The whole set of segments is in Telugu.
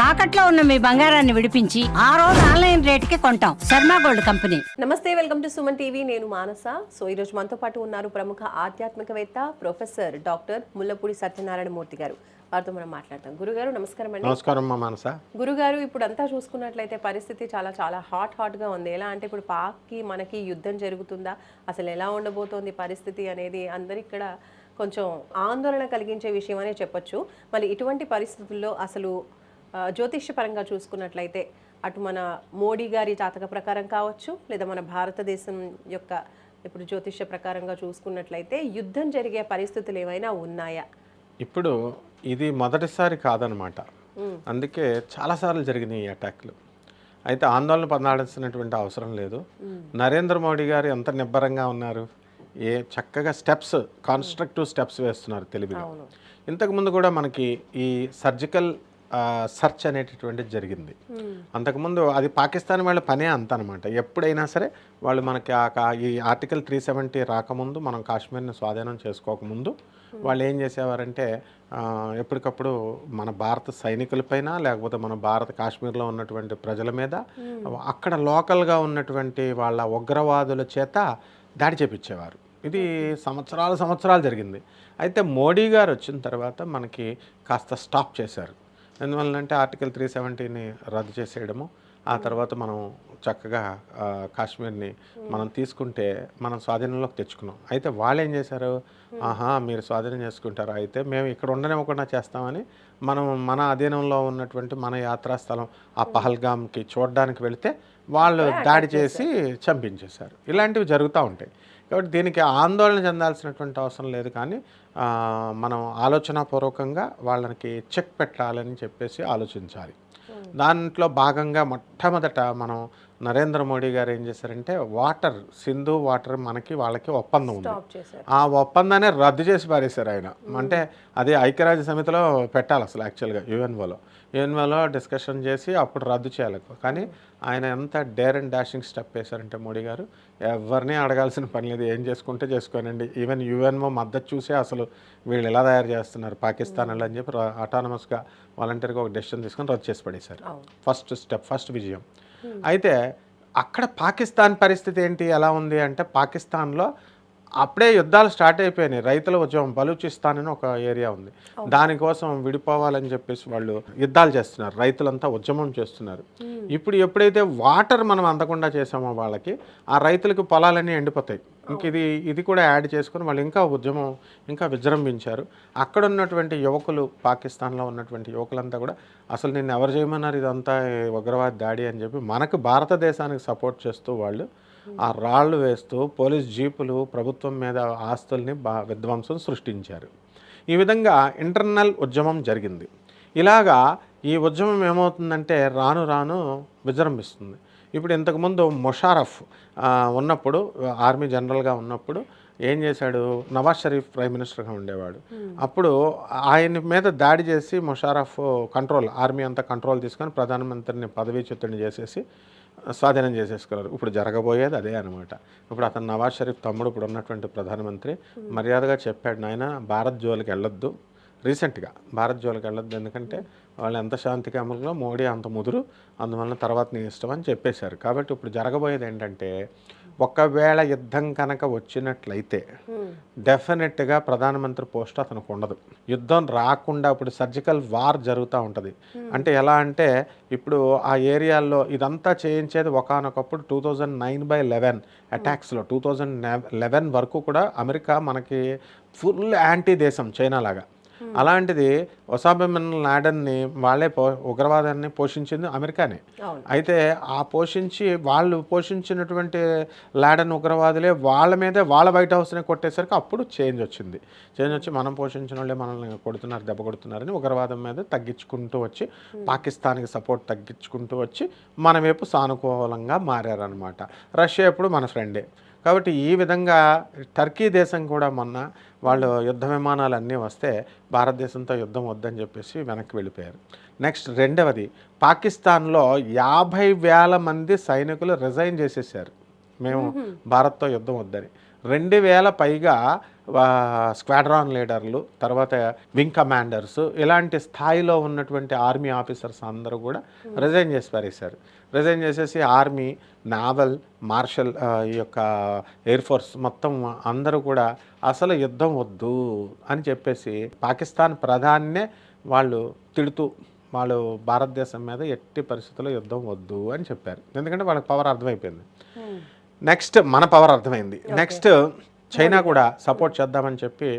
తాకట్లో ఉన్న మీ బంగారాన్ని విడిపించి ఆ రోజు ఆన్లైన్ రేటుకి కొంటాం. Sharma gold company. నమస్తే, వెల్కమ్ టు సుమన్ టీవీ. నేను మానస. సో ఈరోజు మనతో పాటు ఉన్నారు ప్రముఖ ఆధ్యాత్మికవేత్త ప్రొఫెసర్ డాక్టర్ ముల్లపూడి సత్యనారాయణ మూర్తి గారు. వారితో మనం మాట్లాడతాం. గురుగారు నమస్కారం అండి. నమస్కారం మానస. గురుగారు, ఇప్పుడు అంతా చూసుకున్నట్లయితే పరిస్థితి చాలా చాలా హాట్గా ఉంది. ఎలా అంటే ఇప్పుడు పాక్కి మనకి యుద్ధం జరుగుతుందా, అసలు ఎలా ఉండబోతోంది పరిస్థితి అనేది అందరి ఇక్కడ కొంచెం ఆందోళన కలిగించే విషయం అనే చెప్పొచ్చు. మళ్ళీ ఇటువంటి పరిస్థితుల్లో అసలు జ్యోతిష్యపరంగా చూసుకున్నట్లయితే అటు మన మోడీ గారి జాతక ప్రకారం కావచ్చు, లేదా మన భారతదేశం యొక్క ఇప్పుడు జ్యోతిష్య ప్రకారంగా చూసుకున్నట్లయితే యుద్ధం జరిగే పరిస్థితులు ఏమైనా ఉన్నాయా? ఇప్పుడు ఇది మొదటిసారి కాదనమాట. అందుకే చాలాసార్లు జరిగినాయి ఈ అటాక్లు. అయితే ఆందోళన పొందాల్సినటువంటి అవసరం లేదు. నరేంద్ర మోడీ గారు ఎంత నిబ్బరంగా ఉన్నారు, చక్కగా స్టెప్స్, కాన్స్ట్రక్టివ్ స్టెప్స్ వేస్తున్నారు తెలివిగా. ఇంతకుముందు కూడా మనకి ఈ సర్జికల్ సర్చ్ అనేటటువంటిది జరిగింది. అంతకుముందు అది పాకిస్తాన్ వాళ్ళ పనే అంత అనమాట. ఎప్పుడైనా సరే వాళ్ళు మనకి ఈ ఆర్టికల్ 370 రాకముందు, మనం కాశ్మీర్ని స్వాధీనం చేసుకోకముందు వాళ్ళు ఏం చేసేవారంటే ఎప్పటికప్పుడు మన భారత సైనికులపైన, లేకపోతే మన భారత కాశ్మీర్లో ఉన్నటువంటి ప్రజల మీద, అక్కడ లోకల్గా ఉన్నటువంటి వాళ్ళ ఉగ్రవాదుల చేత దాడి చేపించేవారు. ఇది సంవత్సరాలు జరిగింది. అయితే మోడీ గారు వచ్చిన తర్వాత మనకి కాస్త స్టాప్ చేశారు. ఎందువల్లంటే ఆర్టికల్ 370ని రద్దు చేసేయడము, ఆ తర్వాత మనం చక్కగా కాశ్మీర్ని మనం తీసుకుంటే మనం స్వాధీనంలోకి తెచ్చుకున్నాం. అయితే వాళ్ళు ఏం చేశారు, మీరు స్వాధీనం చేసుకుంటారు, అయితే మేము ఇక్కడ ఉండనివ్వకుండా చేస్తామని మన అధీనంలో ఉన్నటువంటి మన యాత్రాస్థలం ఆ పహల్గామ్కి చూడడానికి వెళితే వాళ్ళు దాడి చేసి చంపించేశారు. ఇలాంటివి జరుగుతూ ఉంటాయి. కాబట్టి దీనికి ఆందోళన చెందాల్సినటువంటి అవసరం లేదు. కానీ మనం ఆలోచనాపూర్వకంగా వాళ్ళకి చెక్ పెట్టాలని చెప్పేసి ఆలోచించాలి. దాంట్లో భాగంగా మొట్టమొదట మనం నరేంద్ర మోడీ గారు ఏం చేశారంటే సింధు వాటర్ మనకి వాళ్ళకి ఒప్పందం ఉంది. ఆ ఒప్పందాన్ని రద్దు చేసి పారేశారు ఆయన. అంటే అది ఐక్యరాజ్య సమితిలో పెట్టాలి అసలు యాక్చువల్గా యుఎన్ఓలో డిస్కషన్ చేసి అప్పుడు రద్దు చేయాలి. కానీ ఆయన ఎంత డేర్ అండ్ డాషింగ్ స్టెప్ వేశారంటే మోడీ గారు, ఎవరిని అడగాల్సిన పని లేదు, ఏం చేసుకుంటే చేసుకోనండి. ఈవెన్ యుఎన్ఓ మద్దతు చూసే అసలు వీళ్ళు ఎలా తయారు చేస్తున్నారు పాకిస్తాన్ అని చెప్పి అటానమస్గా వాలంటీర్గా ఒక డెసిషన్ తీసుకొని రద్దు చేసి పడేశారు. ఫస్ట్ విజయం. అయితే అక్కడ పాకిస్తాన్ పరిస్థితి ఏంటి, ఎలా ఉంది అంటే పాకిస్తాన్లో అప్పుడే యుద్ధాలు స్టార్ట్ అయిపోయినాయి. రైతుల ఉద్యమం, బలూచిస్తాన్ అని ఒక ఏరియా ఉంది, దానికోసం విడిపోవాలని చెప్పేసి వాళ్ళు యుద్ధాలు చేస్తున్నారు, రైతులంతా ఉద్యమం చేస్తున్నారు. ఇప్పుడు ఎప్పుడైతే వాటర్ మనం అందకుండా చేసామో వాళ్ళకి, ఆ రైతులకు పొలాలన్నీ ఎండిపోతాయి. ఇంక ఇది కూడా యాడ్ చేసుకుని వాళ్ళు ఇంకా ఉద్యమం ఇంకా విజృంభించారు. అక్కడ ఉన్నటువంటి యువకులు, పాకిస్తాన్లో ఉన్నటువంటి యువకులంతా కూడా అసలు నిన్ను ఎవరు చేయమన్నారు, ఇదంతా ఉగ్రవాద దాడి అని చెప్పి మనకు భారతదేశానికి సపోర్ట్ చేస్తూ వాళ్ళు ఆ రాళ్ళు వేస్తూ పోలీస్ జీపులు, ప్రభుత్వం మీద ఆస్తుల్ని విధ్వంసం సృష్టించారు. ఈ విధంగా ఇంటర్నల్ ఉద్యమం జరిగింది. ఇలాగా ఈ ఉద్యమం ఏమవుతుందంటే రాను రాను విజృంభిస్తుంది. ఇప్పుడు ఇంతకుముందు ముషారఫ్ ఉన్నప్పుడు, ఆర్మీ జనరల్గా ఉన్నప్పుడు ఏం చేశాడు, నవాజ్ షరీఫ్ ప్రైమ్ మినిస్టర్గా ఉండేవాడు. అప్పుడు ఆయన మీద దాడి చేసి ముషారఫ్ ఆర్మీ అంతా కంట్రోల్ తీసుకొని ప్రధానమంత్రిని పదవీచ్యుతుడిని చేసేసి స్వాధీనం చేసేసుకున్నారు. ఇప్పుడు జరగబోయేది అదే అనమాట. ఇప్పుడు అతను నవాజ్ షరీఫ్ తమ్ముడు, ఇప్పుడు ఉన్నటువంటి ప్రధానమంత్రి మర్యాదగా చెప్పాడు, నాయన భారత్ జోలికి వెళ్ళొద్దు, రీసెంట్గా భారత్ జోలికి వెళ్ళొద్దు, ఎందుకంటే వాళ్ళు ఎంత శాంతికాములుగా, మోడీ అంత ముదురు, అందువల్ల తర్వాత నీ ఇష్టం అని చెప్పేశారు. కాబట్టి ఇప్పుడు జరగబోయేది ఏంటంటే, ఒకవేళ యుద్ధం కనుక వచ్చినట్లయితే డెఫినెట్గా ప్రధానమంత్రి పోస్ట్ అతనికి ఉండదు. యుద్ధం రాకుండా ఇప్పుడు సర్జికల్ వార్ జరుగుతూ ఉంటుంది. అంటే ఎలా అంటే, ఇప్పుడు ఆ ఏరియాల్లో ఇదంతా చేయించేది ఒకానొకప్పుడు 2009/11 అటాక్స్లో 2011 వరకు కూడా అమెరికా మనకి ఫుల్ యాంటీ దేశం, చైనా లాగా. అలాంటిది ఒసామా బిన్ లాడెన్ని వాళ్ళే ఉగ్రవాదాన్ని పోషించింది అమెరికానే. అయితే వాళ్ళు పోషించినటువంటి లాడెన్ ఉగ్రవాదులే వాళ్ళ మీదే వాళ్ళ వైట్ హౌస్ని కొట్టేసరికి అప్పుడు చేంజ్ వచ్చి మనం పోషించిన వాళ్ళే మనల్ని కొడుతున్నారు, దెబ్బ కొడుతున్నారని ఉగ్రవాదం మీద తగ్గించుకుంటూ వచ్చి, పాకిస్తాన్కి సపోర్ట్ తగ్గించుకుంటూ వచ్చి మన వైపు సానుకూలంగా మారారనమాట. రష్యా ఎప్పుడు మన ఫ్రెండే. కాబట్టి ఈ విధంగా టర్కీ దేశం కూడా మొన్న వాళ్ళు యుద్ధ విమానాలు అన్నీ వస్తే భారతదేశంతో యుద్ధం వద్దని చెప్పేసి వెనక్కి వెళ్ళిపోయారు. నెక్స్ట్ రెండవది, పాకిస్తాన్లో 50,000 మంది సైనికులు రిజైన్ చేసేసారు, మేము భారత్తో యుద్ధం వద్దని. 2,000 పైగా స్క్వాడ్రాన్ లీడర్లు, తర్వాత వింగ్ కమాండర్స్, ఇలాంటి స్థాయిలో ఉన్నటువంటి ఆర్మీ ఆఫీసర్స్ అందరూ కూడా రిజైన్ చేసి పారేశారు. రిజైన్ చేసేసి ఆర్మీ, నావల్, మార్షల్, ఈ యొక్క ఎయిర్ ఫోర్స్ మొత్తం అందరూ కూడా అసలు యుద్ధం వద్దు అని చెప్పేసి పాకిస్తాన్ ప్రధానినే వాళ్ళు తిడుతూ వాళ్ళు భారతదేశం మీద ఎట్టి పరిస్థితుల్లో యుద్ధం వద్దు అని చెప్పారు. ఎందుకంటే వాళ్ళకి పవర్ అర్థమైపోయింది. నెక్స్ట్ మన పవర్ అర్థమైంది. నెక్స్ట్ చైనా కూడా సపోర్ట్ చేద్దామని చెప్పి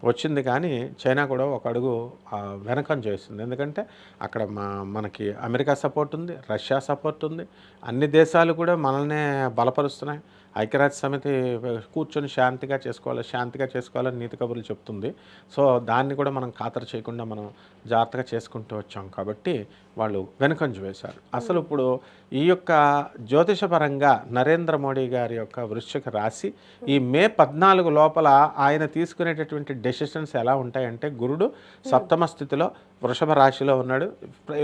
వచ్చింది, కానీ చైనా కూడా ఒక అడుగు వెనకం చేస్తుంది. ఎందుకంటే అక్కడ మనకి అమెరికా సపోర్ట్ ఉంది, రష్యా సపోర్ట్ ఉంది, అన్ని దేశాలు కూడా మనల్నే బలపరుస్తున్నాయి. ఐక్యరాజ్య సమితి కూర్చొని శాంతిగా చేసుకోవాలని నీతి కబుర్లు చెప్తుంది. సో దాన్ని కూడా మనం ఖాతరు చేయకుండా మనం జాగ్రత్తగా చేసుకుంటూ వచ్చాం కాబట్టి వాళ్ళు వెనుకంజ వేశారు. అసలు ఇప్పుడు ఈ యొక్క జ్యోతిషపరంగా నరేంద్ర మోడీ గారి యొక్క వృశ్చిక రాశి ఈ మే 14 లోపల ఆయన తీసుకునేటటువంటి డెసిషన్స్ ఎలా ఉంటాయంటే, గురుడు సప్తమ స్థితిలో వృషభ రాశిలో ఉన్నాడు.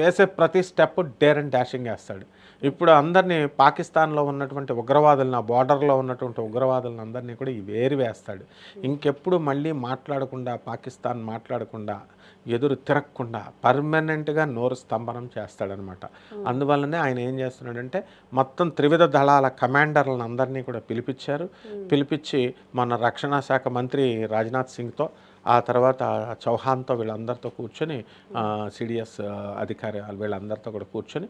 వేసే ప్రతి స్టెప్ డేర్ అండ్ డాషింగ్ వేస్తాడు. ఇప్పుడు అందరినీ పాకిస్తాన్లో ఉన్నటువంటి ఉగ్రవాదులను, ఆ బార్డర్లో ఉన్నటువంటి ఉగ్రవాదులను అందరినీ కూడా వేరు వేస్తాడు. ఇంకెప్పుడు మళ్ళీ పాకిస్తాన్ మాట్లాడకుండా, ఎదురు తిరగకుండా పర్మనెంట్గా నోరు స్తంభనం చేస్తాడనమాట. అందువల్లనే ఆయన ఏం చేస్తున్నాడంటే మొత్తం త్రివిధ దళాల కమాండర్లను అందరినీ కూడా పిలిపించి మన రక్షణ శాఖ మంత్రి రాజ్నాథ్ సింగ్తో, ఆ తర్వాత చౌహాన్తో, వీళ్ళందరితో కూర్చొని సిడిఎస్ అధికారి వీళ్ళందరితో కూడా కూర్చొని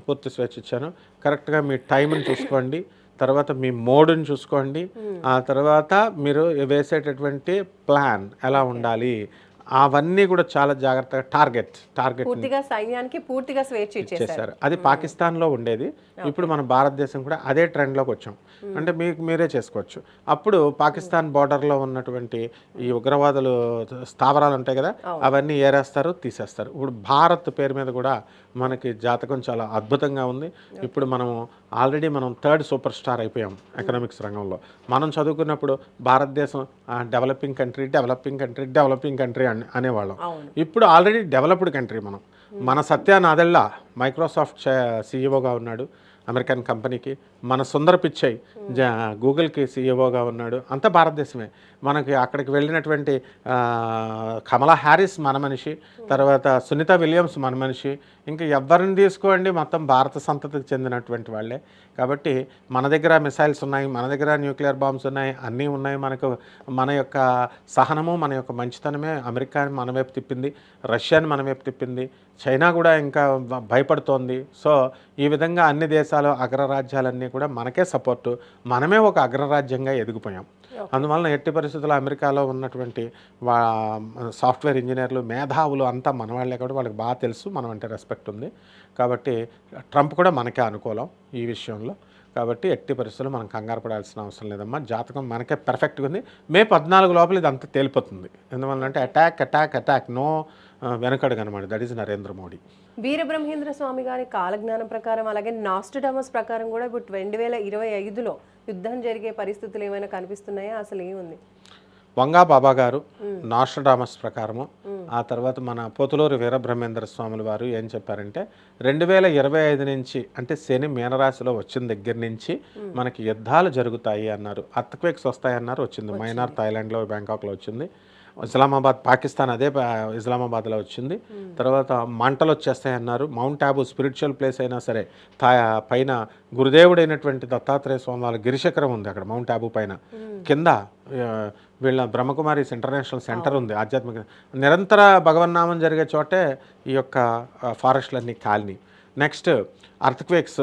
పూర్తి స్వేచ్ఛ ఇచ్చాను. కరెక్ట్గా మీ టైంని చూసుకోండి, తర్వాత మీ మోడ్ని చూసుకోండి, ఆ తర్వాత మీరు వేసేటటువంటి ప్లాన్ ఎలా ఉండాలి అవన్నీ కూడా చాలా జాగ్రత్తగా టార్గెట్ పూర్తిగా సైన్యానికి పూర్తిగా స్వేచ్ఛ ఇచ్చేశారు. అది పాకిస్తాన్లో ఉండేది. ఇప్పుడు మన భారతదేశం కూడా అదే ట్రెండ్లోకి వచ్చాం. అంటే మీరే చేసుకోవచ్చు. అప్పుడు పాకిస్తాన్ బార్డర్లో ఉన్నటువంటి ఈ ఉగ్రవాదులు స్థావరాలు ఉంటాయి కదా, అవన్నీ ఏరేస్తారు, తీసేస్తారు. ఇప్పుడు భారత్ పేరు మీద కూడా మనకి జాతకం చాలా అద్భుతంగా ఉంది. ఇప్పుడు ఆల్రెడీ మనం 3rd సూపర్ స్టార్ అయిపోయాం ఎకనామిక్స్ రంగంలో. మనం చదువుకున్నప్పుడు భారతదేశం డెవలపింగ్ కంట్రీ అనేవాళ్ళం. ఇప్పుడు ఆల్రెడీ డెవలప్డ్ కంట్రీ మనం. మన సత్య నాదెల్లా మైక్రోసాఫ్ట్ సీఈఓగా ఉన్నాడు అమెరికన్ కంపెనీకి. మన సుందర్ పిచ్చై గూగుల్కి సీఈఓగా ఉన్నాడు. అంతా భారతదేశమే. మనకి అక్కడికి వెళ్ళినటువంటి కమలా హ్యారిస్ మన మనిషి, తర్వాత సునీత విలియమ్స్ మన మనిషి, ఇంకా ఎవరిని తీసుకోండి మొత్తం భారత సంతతికి చెందినటువంటి వాళ్ళే. కాబట్టి మన దగ్గర మిసైల్స్ ఉన్నాయి, మన దగ్గర న్యూక్లియర్ బాంబ్స్ ఉన్నాయి, అన్నీ ఉన్నాయి. మన యొక్క సహనము, మన యొక్క మంచితనమే అమెరికాని మన వైపు తిప్పింది, రష్యాని మన వైపు తిప్పింది, చైనా కూడా ఇంకా భయపడుతోంది. సో ఈ విధంగా అన్ని దేశాలు, అగ్రరాజ్యాలన్నీ కూడా మనకే సపోర్టు, మనమే ఒక అగ్రరాజ్యంగా ఎదిగిపోయాం. అందువలన ఎట్టి పరిస్థితుల్లో అమెరికాలో ఉన్నటువంటి సాఫ్ట్వేర్ ఇంజనీర్లు, మేధావులు అంతా మన వాళ్ళే కాబట్టి వాళ్ళకి బాగా తెలుసు మనం అంటే రెస్పెక్ట్ ఉంది. కాబట్టి ట్రంప్ కూడా మనకే అనుకూలం ఈ విషయంలో. కాబట్టి ఎట్టి పరిస్థితుల్లో మనం కంగారు పడాల్సిన అవసరం లేదమ్మా. జాతకం మనకే పర్ఫెక్ట్గా ఉంది. మే 14 లోపల ఇది అంతా తేలిపోతుంది. ఎందువల్లంటే అటాక్ నో వెనకడుగు అనమాట. That is Narendra Modi. వీరబ్రహ్మేంద్ర స్వామి గారి కాలజ్ఞానం ప్రకారం, అలాగే నాస్ట్రడామస్ ప్రకారం కూడా ఇప్పుడు 2025లో యుద్ధం జరిగే పరిస్థితులు ఏమైనా కనిపిస్తున్నాయా? అసలు ఏముంది? వంగా బాబా గారు నాస్ట్రడామస్ ప్రకారము, ఆ తర్వాత మన పోతులూరు వీరబ్రహ్మేంద్ర స్వాముల వారు ఏం చెప్పారంటే 2025 నుంచి, అంటే శని మీనరాశిలో వచ్చిన దగ్గర నుంచి మనకి యుద్ధాలు జరుగుతాయి అన్నారు. అర్త్క్వేక్స్ వస్తాయన్నారు, వచ్చింది. మైనార్ థాయిలాండ్లో, బ్యాంకాక్లో వచ్చింది. ఇస్లామాబాద్, పాకిస్తాన్ అదే ఇస్లామాబాద్లో వచ్చింది. తర్వాత మంటలు వచ్చేస్తాయన్నారు. మౌంట్ ఆబు స్పిరిచువల్ ప్లేస్ అయినా సరే, పైన గురుదేవుడైనటువంటి దత్తాత్రేయ స్వామి వాళ్ళ గిరిశిఖరం ఉంది అక్కడ మౌంట్ ఆబు పైన. కింద వీళ్ళ బ్రహ్మకుమారీస్ ఇంటర్నేషనల్ సెంటర్ ఉంది, ఆధ్యాత్మిక నిరంతర భగవన్నామం జరిగే చోటే ఈ యొక్క ఫారెస్ట్లన్నీ కాలనీ. నెక్స్ట్ అర్త్క్వేక్స్,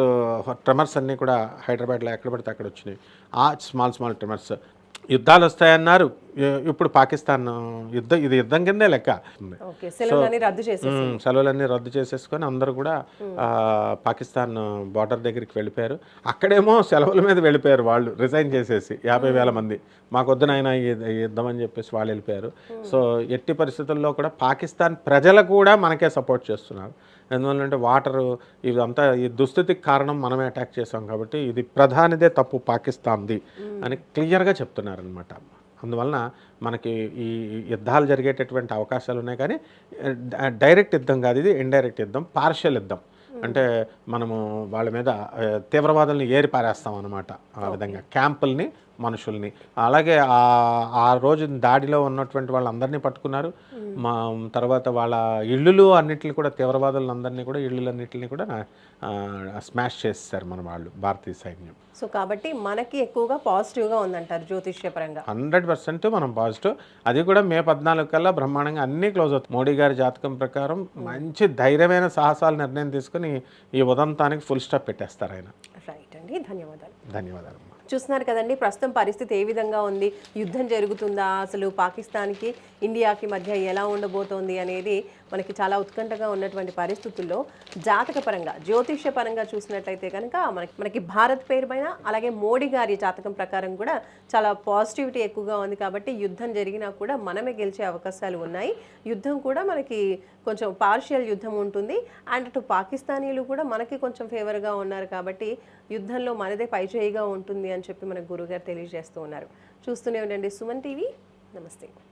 ట్రెమర్స్ అన్నీ కూడా హైదరాబాద్లో ఎక్కడ పడితే అక్కడ వచ్చినాయి. Small tremors. యుద్ధాలు వస్తాయన్నారు. ఇప్పుడు పాకిస్తాన్ ఇది యుద్ధం కిందే లెక్క. సెలవులన్నీ రద్దు చేసేసుకొని అందరూ కూడా పాకిస్తాన్ బార్డర్ దగ్గరికి వెళ్ళిపోయారు. అక్కడేమో సెలవుల మీద వెళ్ళిపోయారు వాళ్ళు, రిజైన్ చేసేసి 50,000 మంది. మాకొద్దునైనా యుద్ధం అని చెప్పేసి వాళ్ళు వెళ్ళిపోయారు. సో ఎట్టి పరిస్థితుల్లో కూడా పాకిస్తాన్ ప్రజలు కూడా మనకే సపోర్ట్ చేస్తున్నారు. ఎందువల్లంటే వాటరు ఇదంతా ఈ దుస్థితికి కారణం మనమే అటాక్ చేసాం కాబట్టి ఇది ప్రధానిదే తప్పు పాకిస్తాన్ది అని క్లియర్గా చెప్తున్నారనమాట. అందువలన మనకి ఈ యుద్ధాలు జరిగేటటువంటి అవకాశాలు ఉన్నాయి, కానీ డైరెక్ట్ యుద్ధం కాదు, ఇది ఇండైరెక్ట్ యుద్ధం, పార్షియల్ యుద్ధం. అంటే మనము వాళ్ళ మీద తీవ్రవాదుల్ని ఏరి పారేస్తాం అనమాట. ఆ విధంగా క్యాంపుల్ని మనుషుల్ని. అలాగే ఆ రోజు దాడిలో ఉన్నటువంటి వాళ్ళందరినీ పట్టుకున్నారు. మా తర్వాత వాళ్ళ ఇళ్ళు అన్నిటిని కూడా తీవ్రవాదులందరినీ కూడా ఇళ్ళన్నిటిని కూడా స్మాష్ చేసేసారు మన వాళ్ళు, భారతీయ సైన్యం. సో కాబట్టి మనకి ఎక్కువగా పాజిటివ్గా ఉందంటారు జ్యోతిష్యపరంగా. 100% మనం పాజిటివ్. అది కూడా మే 14 కల్లా బ్రహ్మాండంగా అన్నీ క్లోజ్ అవుతాయి. మోడీ గారి జాతకం ప్రకారం మంచి ధైర్యమైన సాహసాలు నిర్ణయం తీసుకుని ఈ ఉదంతానికి ఫుల్ స్టాప్ పెట్టేస్తారు ఆయన. రైట్ అండి, ధన్యవాదాలు. ధన్యవాదాలు. చూస్తున్నారు కదండి, ప్రస్తుతం పరిస్థితి ఏ విధంగా ఉంది, యుద్ధం జరుగుతుందా, అసలు పాకిస్తాన్కి ఇండియాకి మధ్య ఎలా ఉండబోతోంది అనేది మనకి చాలా ఉత్కంఠగా ఉన్నటువంటి పరిస్థితుల్లో జాతకపరంగా జ్యోతిష్యపరంగా చూసినట్లయితే కనుక మనకి భారత్ పేరు పైన అలాగే మోడీ గారి జాతకం ప్రకారం కూడా చాలా పాజిటివిటీ ఎక్కువగా ఉంది. కాబట్టి యుద్ధం జరిగినా కూడా మనమే గెలిచే అవకాశాలు ఉన్నాయి. యుద్ధం కూడా మనకి కొంచెం పార్షియల్ యుద్ధం ఉంటుంది. అండ్ అటు పాకిస్తానీలు కూడా మనకి కొంచెం ఫేవర్గా ఉన్నారు. కాబట్టి యుద్ధంలో మనదే పైచేయిగా ఉంటుంది అని చెప్పి మనకు గురుగారు తెలియజేస్తూ ఉన్నారు. చూస్తూనే ఉండండి సుమన్ టీవీ. నమస్తే.